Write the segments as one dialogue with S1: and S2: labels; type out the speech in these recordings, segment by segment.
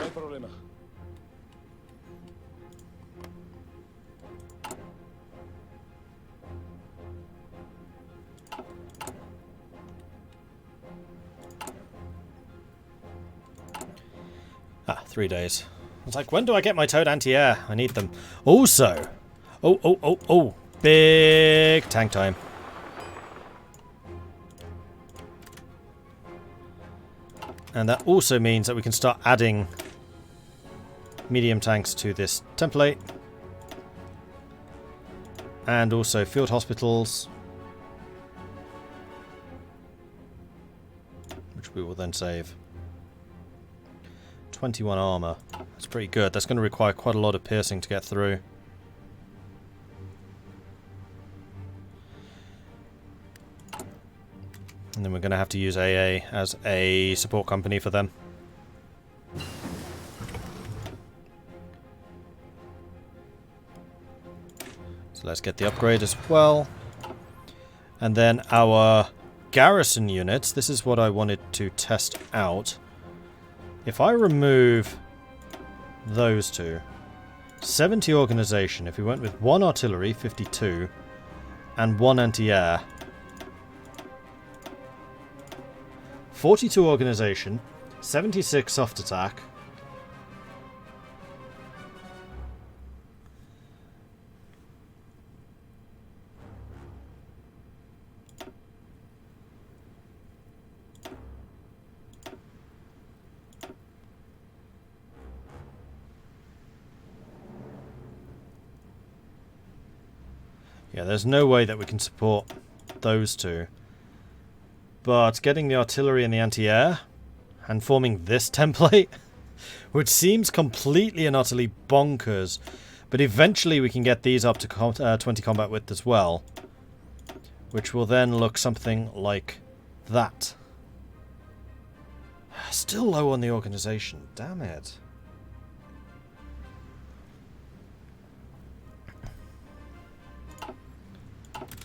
S1: hay problema.
S2: Ah, 3 days. I was like, when do I get my towed anti-air? I need them. Also, big tank time. And that also means that we can start adding medium tanks to this template. And also field hospitals. Which we will then save. 21 armor. That's pretty good. That's going to require quite a lot of piercing to get through. And then we're going to have to use AA as a support company for them. So let's get the upgrade as well. And then our garrison units. This is what I wanted to test out. If I remove those two, 70 organization. If we went with 1 artillery, 52, and 1 anti-air, 42 organization, 76 soft attack. Yeah, there's no way that we can support those two. But getting the artillery and the anti-air and forming this template, which seems completely and utterly bonkers, but eventually we can get these up to 20 combat width as well, which will then look something like that. Still low on the organization, damn it.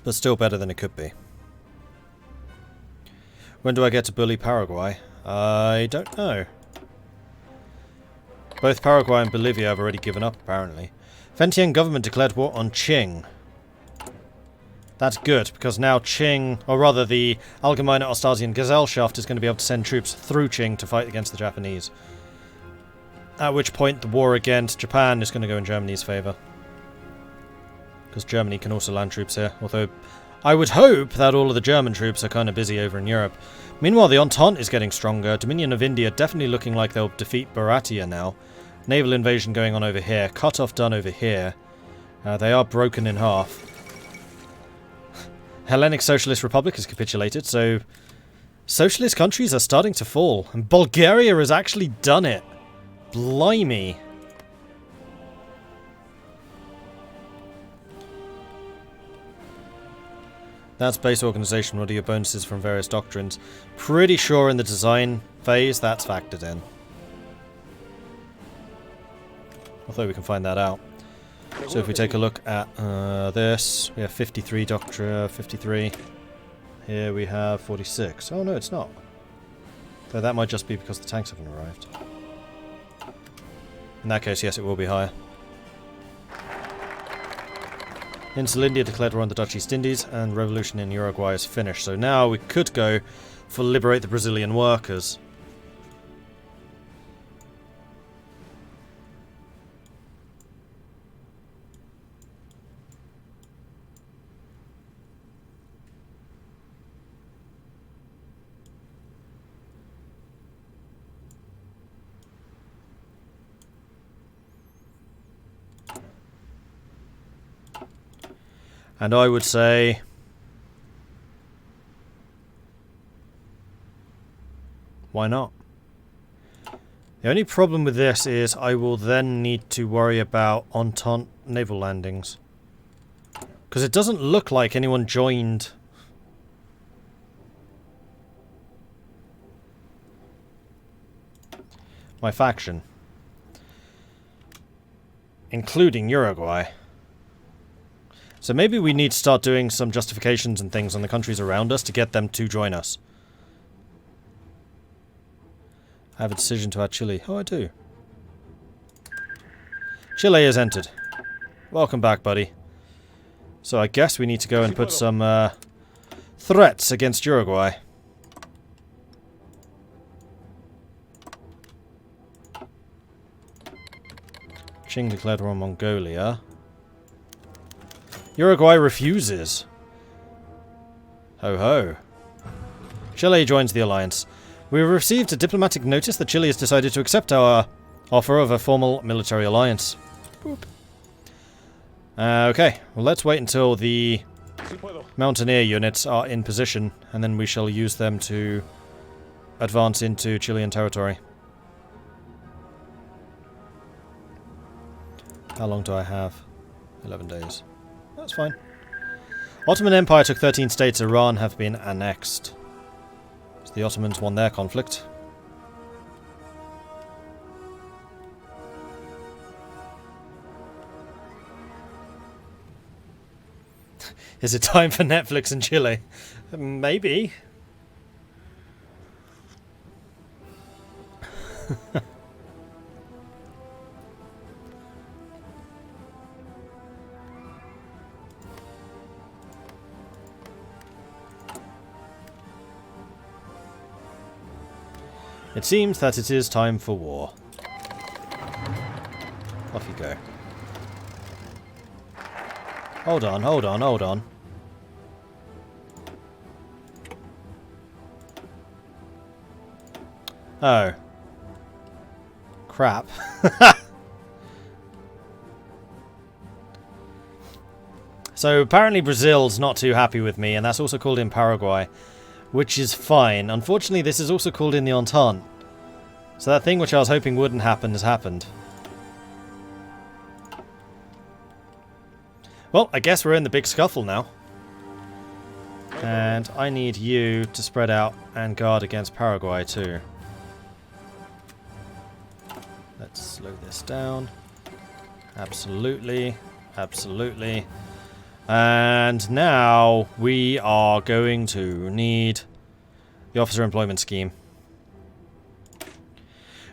S2: But still better than it could be. When do I get to bully Paraguay? I don't know. Both Paraguay and Bolivia have already given up, apparently. Vientiane government declared war on Qing. That's good, because now Qing, or rather the Allgemeine Ostasian Gesellschaft, is going to be able to send troops through Qing to fight against the Japanese. At which point the war against Japan is going to go in Germany's favour. Because Germany can also land troops here, although I would hope that all of the German troops are kind of busy over in Europe. Meanwhile, the Entente is getting stronger. Dominion of India definitely looking like they'll defeat Baratia now. Naval invasion going on over here. Cut-off done over here. They are broken in half. Hellenic Socialist Republic has capitulated, so socialist countries are starting to fall. And Bulgaria has actually done it. Blimey. That's base organization. What are your bonuses from various doctrines? Pretty sure in the design phase that's factored in. Although we can find that out. So if we take a look at this, we have 53 doctrine, 53. Here we have 46. Oh no, it's not. Though that might just be because the tanks haven't arrived. In that case, yes, it will be higher. Insular India declared war on the Dutch East Indies, and revolution in Uruguay is finished. So now we could go for liberate the Brazilian workers. And I would say why not? The only problem with this is I will then need to worry about Entente naval landings. Because it doesn't look like anyone joined my faction. Including Uruguay. So maybe we need to start doing some justifications and things on the countries around us to get them to join us. I have a decision to add Chile. Oh, I do. Chile has entered. Welcome back, buddy. So I guess we need to go and put some threats against Uruguay. Qing declared war on Mongolia. Uruguay refuses. Ho ho. Chile joins the alliance. We have received a diplomatic notice that Chile has decided to accept our offer of a formal military alliance. Boop. Okay, well let's wait until the Mountaineer units are in position, and then we shall use them to advance into Chilean territory. How long do I have? 11 days. That's fine. Ottoman Empire took 13 states. Iran have been annexed. So the Ottomans won their conflict. Is it time for Netflix in Chile? Maybe. It seems that it is time for war. Off you go. Hold on, hold on, hold on. Oh. Crap. So apparently Brazil's not too happy with me, and that's also called in Paraguay, which is fine. Unfortunately, this is also called in the Entente. So that thing which I was hoping wouldn't happen has happened. Well, I guess we're in the big scuffle now. And I need you to spread out and guard against Paraguay too. Let's slow this down. Absolutely. Absolutely. And now we are going to need the officer employment scheme.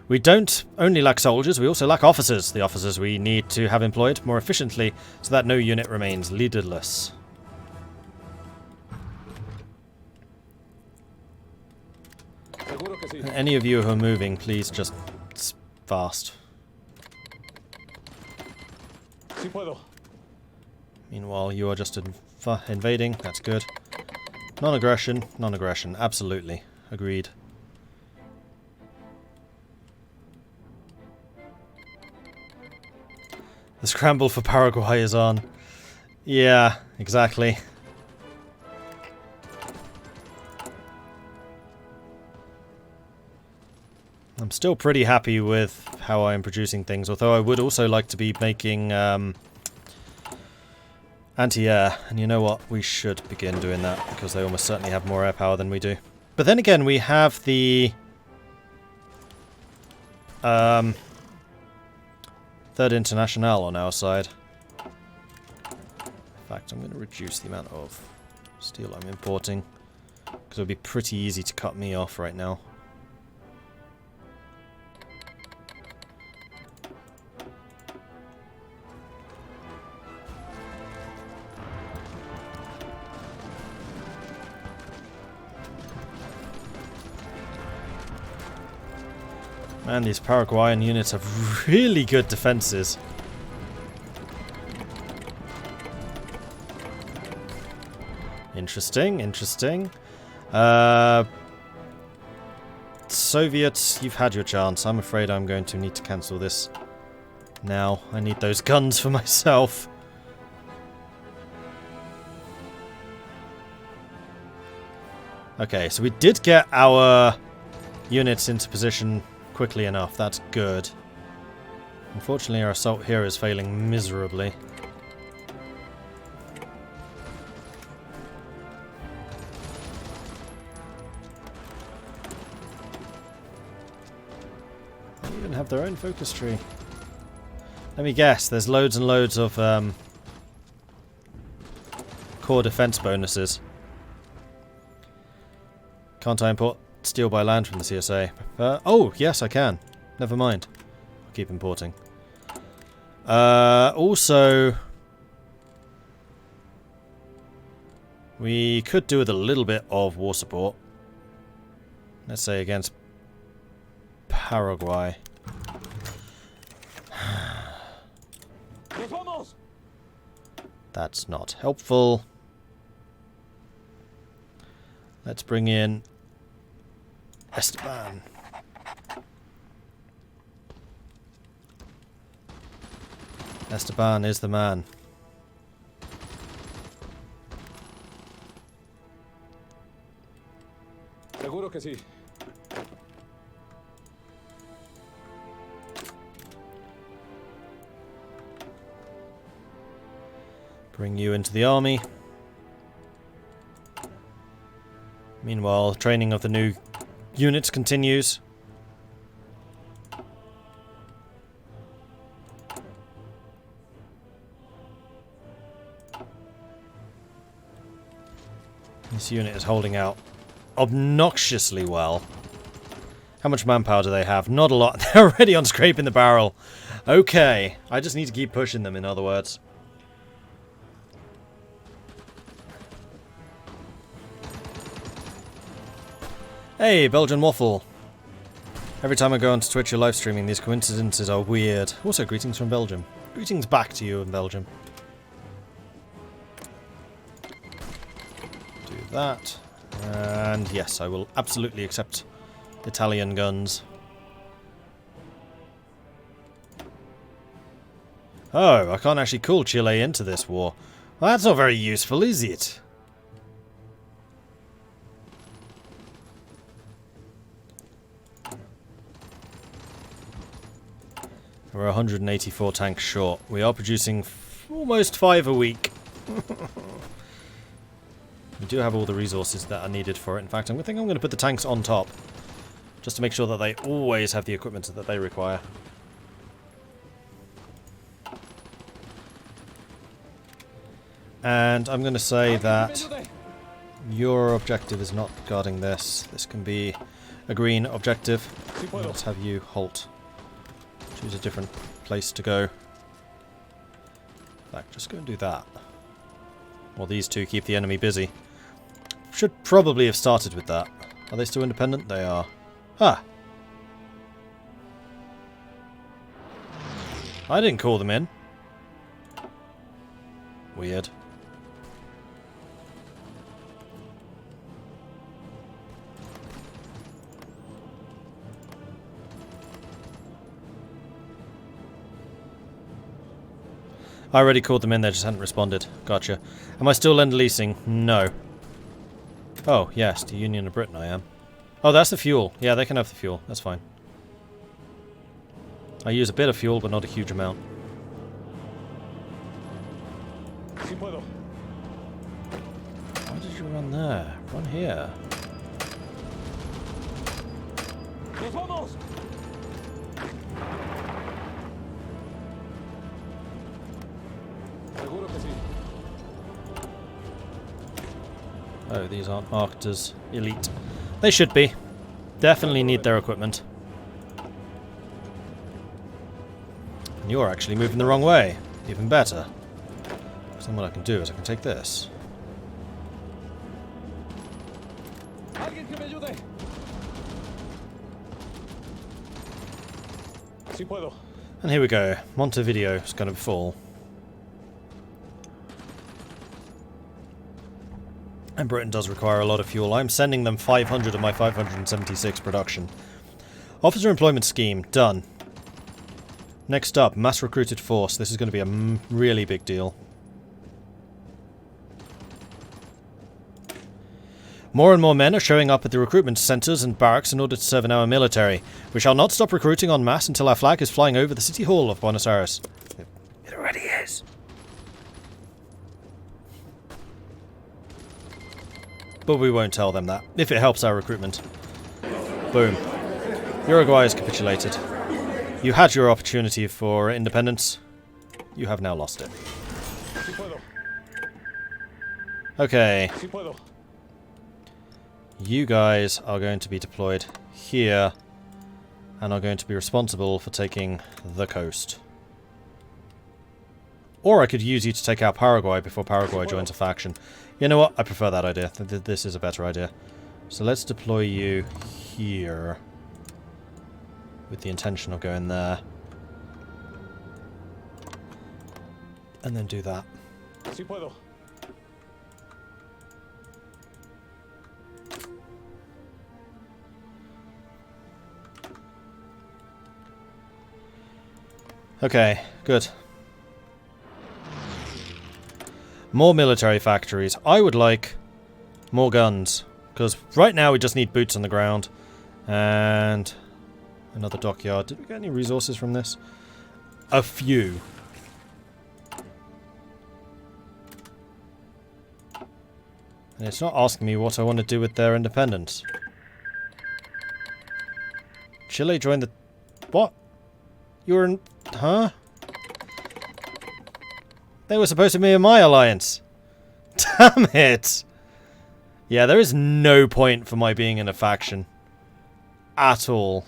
S2: We don't only lack soldiers, we also lack officers. The officers we need to have employed more efficiently so that no unit remains leaderless. Any of you who are moving, please just fast. Meanwhile, you are just invading. That's good. Non-aggression. Non-aggression. Absolutely. Agreed. The scramble for Paraguay is on. Yeah, exactly. I'm still pretty happy with how I am producing things, although I would also like to be making anti-air. And you know what? We should begin doing that, because they almost certainly have more air power than we do. But then again, we have the Third International on our side. In fact, I'm going to reduce the amount of steel I'm importing, because it would be pretty easy to cut me off right now. Man, these Paraguayan units have really good defenses. Interesting, interesting. Soviets, you've had your chance. I'm afraid I'm going to need to cancel this now. I need those guns for myself. Okay, so we did get our units into position quickly enough. That's good. Unfortunately, our assault here is failing miserably. They even have their own focus tree. Let me guess, there's loads and loads of core defense bonuses. Can't I import steel by land from the CSA? Oh, yes, I can. Never mind. I'll keep importing. Also, we could do with a little bit of war support. Let's say against Paraguay. That's not helpful. Let's bring in Esteban. Esteban is the man.
S1: Seguro que sí.
S2: Bring you into the army. Meanwhile, training of the new units continues. This unit is holding out obnoxiously well. How much manpower do they have? Not a lot. They're already on scraping the barrel. Okay. I just need to keep pushing them, in other words. Hey, Belgian Waffle. Every time I go onto Twitch or live streaming, these coincidences are weird. Also, greetings from Belgium. Greetings back to you in Belgium. Do that. And yes, I will absolutely accept Italian guns. Oh, I can't actually call Chile into this war. Well, that's not very useful, is it? We're 184 tanks short. We are producing almost 5 a week. We do have all the resources that are needed for it. In fact, I think I'm going to put the tanks on top, just to make sure that they always have the equipment that they require. And I'm going to say that your objective is not guarding this. This can be a green objective. Let's have you halt. Choose a different place to go. In fact, just go and do that. Well, these two keep the enemy busy. Should probably have started with that. Are they still independent? They are. Ah! I didn't call them in. Weird. I already called them in, they just hadn't responded. Gotcha. Am I still lend-leasing? No. Oh, yes, the Union of Britain I am. Oh, that's the fuel. Yeah, they can have the fuel. That's fine. I use a bit of fuel, but not a huge amount. Why did you run there? Run here. Oh, these aren't marked as elite. They should be. Definitely need their equipment. And you're actually moving the wrong way. Even better. So then what I can do is I can take this. And here we go. Montevideo is going to fall. And Britain does require a lot of fuel. I'm sending them 500 of my 576 production. Officer employment scheme, done. Next up, mass recruited force. This is going to be a really big deal. More and more men are showing up at the recruitment centres and barracks in order to serve in our military. We shall not stop recruiting en masse until our flag is flying over the city hall of Buenos Aires. It already is. But we won't tell them that, if it helps our recruitment. Boom. Uruguay has capitulated. You had your opportunity for independence. You have now lost it. Okay. You guys are going to be deployed here, and are going to be responsible for taking the coast. Or I could use you to take out Paraguay before Paraguay joins a faction. You know what? I prefer that idea. This is a better idea. So let's deploy you here. With the intention of going there. And then do that.
S1: Sí puedo.
S2: Okay, good. More military factories. I would like more guns. Because right now we just need boots on the ground. And another dockyard. Did we get any resources from this? A few. And it's not asking me what I want to do with their independence. Chile joined the... What? You were in... Huh? They were supposed to be in my alliance. Damn it! Yeah, there is no point for my being in a faction. At all.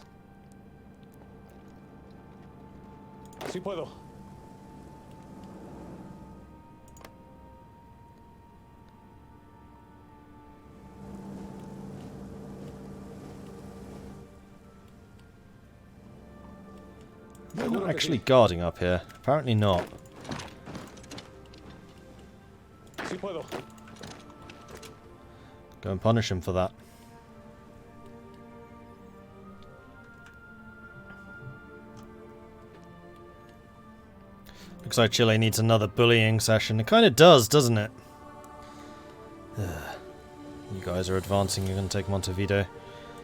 S1: Sí puedo.
S2: They're not actually guarding up here. Apparently not.
S1: Sí puedo.
S2: Go and punish him for that. Looks like Chile needs another bullying session. It kind of does, doesn't it? You guys are advancing. You're going to take Montevideo.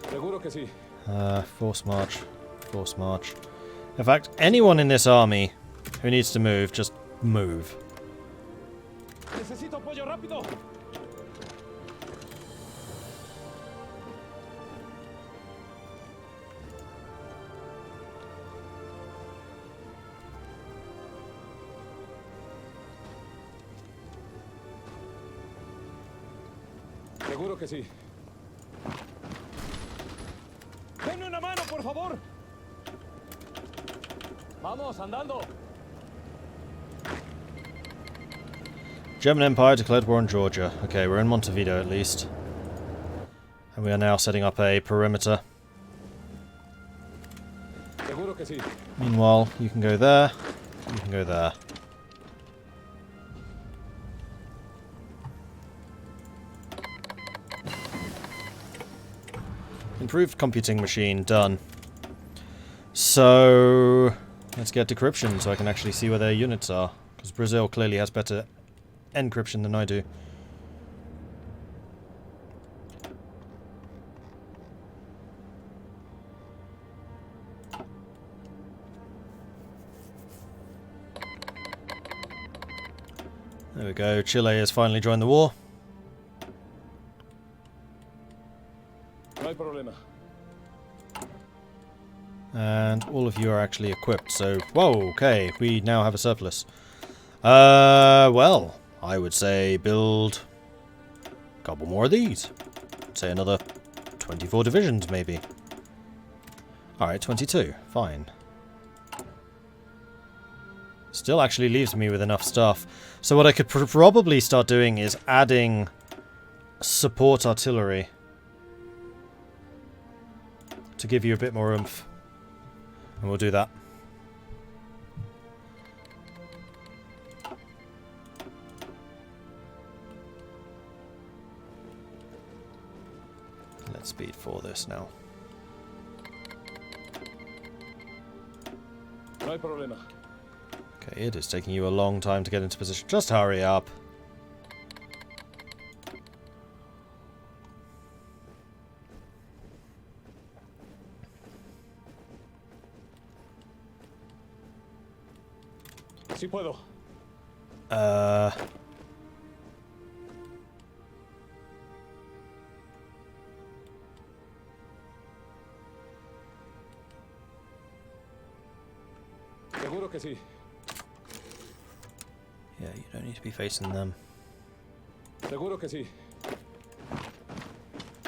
S1: Seguro que sí.
S2: Force march. Force march. In fact, anyone in this army who needs to move, just move.
S1: Necesito apoyo rápido. Seguro que sí. Denme una mano, por favor. Vamos, andando.
S2: German Empire declared war on Georgia. Okay, we're in Montevideo at least. And we are now setting up a perimeter.
S1: Seguro que sí.
S2: Meanwhile, you can go there. You can go there. Improved computing machine, done. So, let's get decryption so I can actually see where their units are. Because Brazil clearly has better encryption than I do. There we go, Chile has finally joined the war.
S1: No hay problema.
S2: And all of you are actually equipped, so... Whoa, okay, we now have a surplus. Well, I would say build a couple more of these. Say another 24 divisions, maybe. Alright, 22. Fine. Still actually leaves me with enough stuff. So what I could probably start doing is adding support artillery. To give you a bit more oomph. And we'll do that. Let's speed 4 this now.
S1: No hay problema.
S2: Okay, it is taking you a long time to get into position. Just hurry up.
S1: Sí puedo. Seguro que sí.
S2: Yeah, you don't need to be facing them.
S1: Seguro que sí.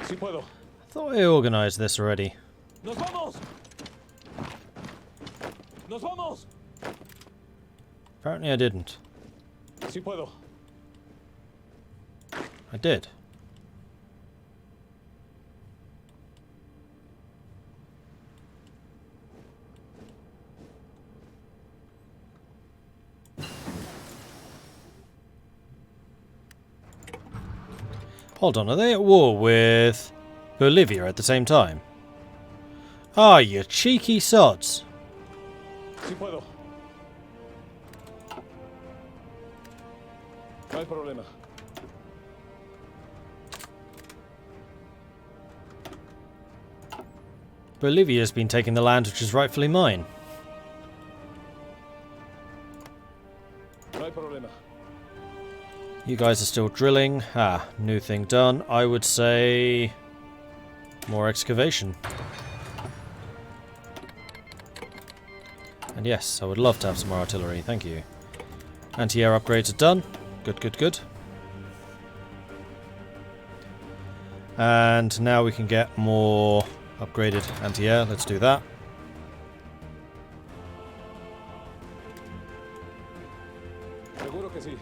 S1: Sí puedo.
S2: I thought I organised this already.
S1: ¡Nos vamos! ¡Nos vamos!
S2: Apparently I didn't.
S1: Sí puedo.
S2: I did. Hold on, are they at war with Bolivia at the same time? Ah, you cheeky sods.
S1: Sí puedo. No hay problema.
S2: Bolivia's been taking the land which is rightfully mine.
S1: No hay problema.
S2: You guys are still drilling. Ah, new thing done. I would say more excavation. And yes, I would love to have some more artillery. Thank you. Anti-air upgrades are done. Good, good, good. And now we can get more upgraded anti-air. Let's do that.
S1: Seguro que sí.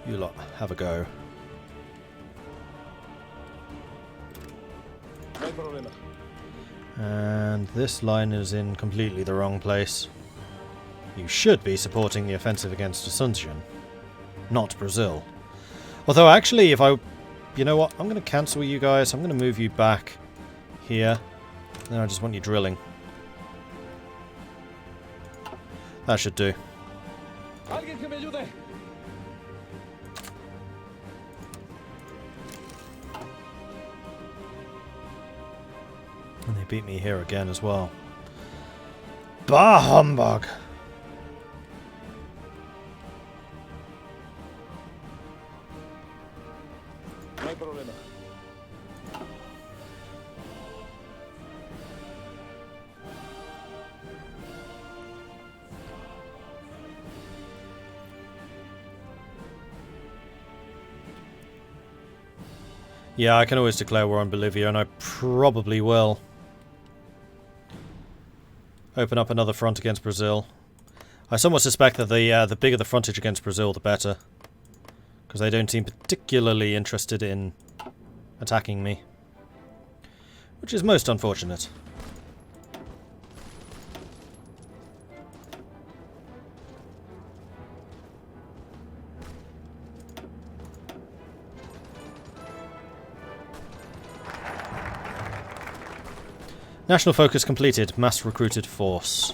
S2: You lot, have a go.
S1: No hay problema.
S2: And this line is in completely the wrong place. You should be supporting the offensive against Asuncion, not Brazil. Although actually, if I... You know what? I'm going to cancel you guys. I'm going to move you back here. Then I just want you drilling. That should do.
S1: Alguien que me ayude.
S2: And they beat me here again as well. Bah humbug!
S1: No hay problema.
S2: Yeah, I can always declare war on Bolivia, and I probably will. Open up another front against Brazil. I somewhat suspect that the bigger the frontage against Brazil, the better. Because they don't seem particularly interested in attacking me. Which is most unfortunate. National focus completed. Mass recruited force.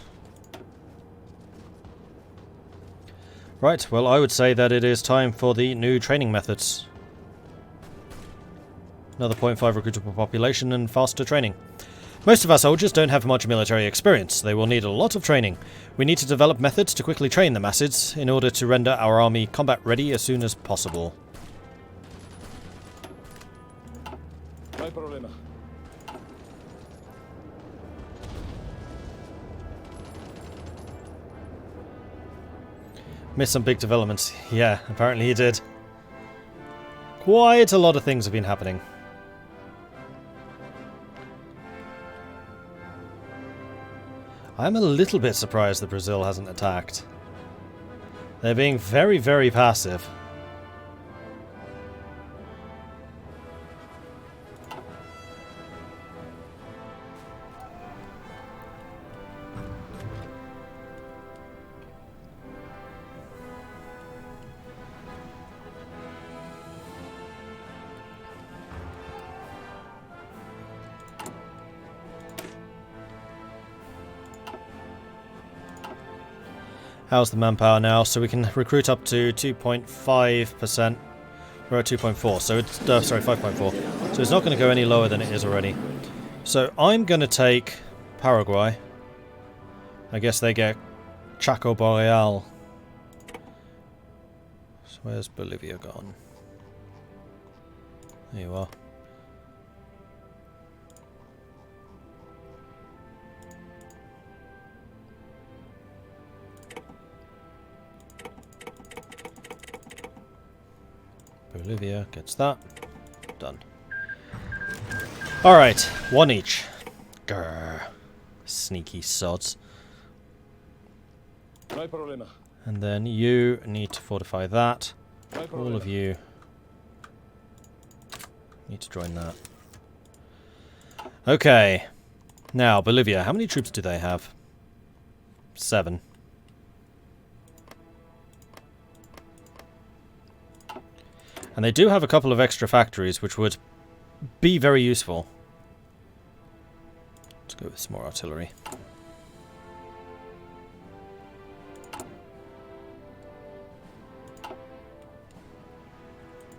S2: Right, well I would say that it is time for the new training methods. Another 0.5 recruitable population and faster training. Most of our soldiers don't have much military experience. They will need a lot of training. We need to develop methods to quickly train the masses in order to render our army combat ready as soon as possible.
S1: No hay problema.
S2: Missed some big developments. Yeah, apparently he did. Quite a lot of things have been happening. I'm a little bit surprised that Brazil hasn't attacked. They're being very, very passive. How's the manpower now? So we can recruit up to 2.5%. We're at 2.4, so it's... sorry, 5.4. So it's not going to go any lower than it is already. So I'm going to take Paraguay. I guess they get Chaco Boreal. So where's Bolivia gone? There you are. Bolivia gets that. Done. Alright, one each. Grr. Sneaky sods.
S1: No hay problema.
S2: And then you need to fortify that.
S1: No hay
S2: All
S1: problema.
S2: of you need to join that. Okay. Now, Bolivia. How many troops do they have? 7. And they do have a couple of extra factories, which would be very useful. Let's go with some more artillery.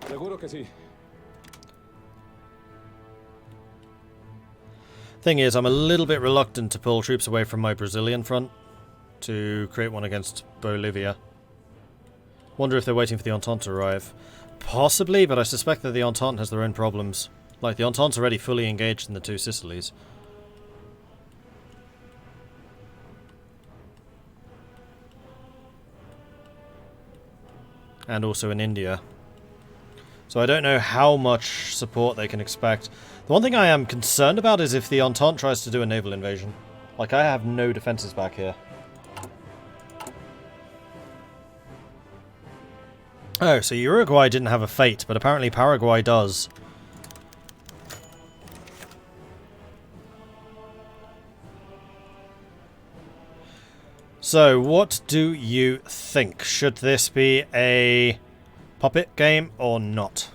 S1: Seguro que sí.
S2: Thing is, I'm a little bit reluctant to pull troops away from my Brazilian front to create one against Bolivia. Wonder if they're waiting for the Entente to arrive. Possibly, but I suspect that the Entente has their own problems. Like, the Entente's already fully engaged in the two Sicilies. And also in India. So I don't know how much support they can expect. The one thing I am concerned about is if the Entente tries to do a naval invasion. Like, I have no defenses back here. Oh, so Uruguay didn't have a fate, but apparently Paraguay does. So, what do you think? Should this be a puppet game or not?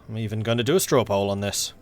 S2: I'm even going to do a straw poll on this.